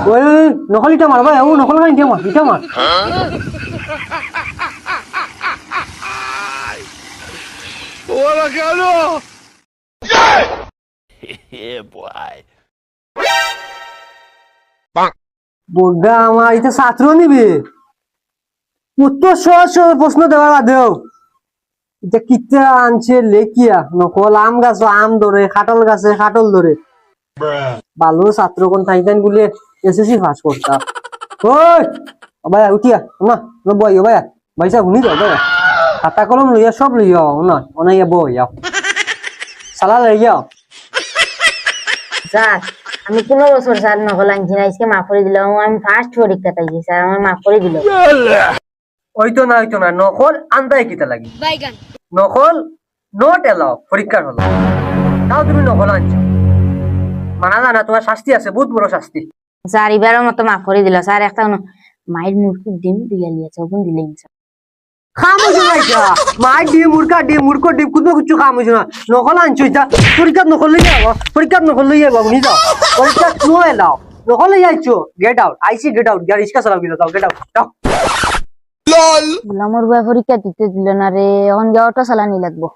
ওই নকল ইটা মার ভাই, ও নকল গান ইটা মার। ওরা কেন? বোগা আমার এটা ছাত্র নিবি, উত্তর সহজ সহজ প্রশ্ন দেওয়ার বাদেও এটা কিতা আনছে লেকিয়া নকল আম গাছ আম ধরে, খাটল গাছে খাটল ধরে। ভালো ছাত্র কোন থাইতেন বলে এসএসসি পাস করতা। ওই ভাই উঠিয়া না না বই ভাই ভাইসা শুনি যাও ভাই, খাতা কলম লইয়া সব লইয়া না অনাইয়া বই যাও সালা লইয়া। স্যার আমি 15 বছর স্যার নকল আনছি না, আজকে মাফ করে দিলাম। আমি ফার্স্ট পরীক্ষা তাই স্যার আমার মাফ করে দিল। হইতো না নকল আনতাই কিতা লাগি, নকল নট এলাও পরীক্ষার হলো, তাও তুমি নকল আনছো, মানা জানা তোমার শাস্তি আছে, বহুত বড় শাস্তি। স্যার এবারের মতো মাফ করে দিল স্যার। একটা মায়ের মুরগির ডিম দিয়া লিয়েছে, ওগুন দিলেন স্যার। খামুছো না এটা মাই ডিম মুরগা ডিম মুরগো ডিম কোনো কিছু খামুছো না, নকল আনছো এটা পরীক্ষা নকল লইয়া যাবো, পরীক্ষা নকল লইয়া যাবো নি যাও, পরীক্ষা নো এলাও নকল লইয়া আইছো, গেট আউট আইসি গেট আউট, গাড়ি রিক্সা চালাও গিলা যাও গেট আউট যাও। আমার বই পরীক্ষা দিতে দিল না রে, এখন গিয়ে অটো চালানি লাগবো।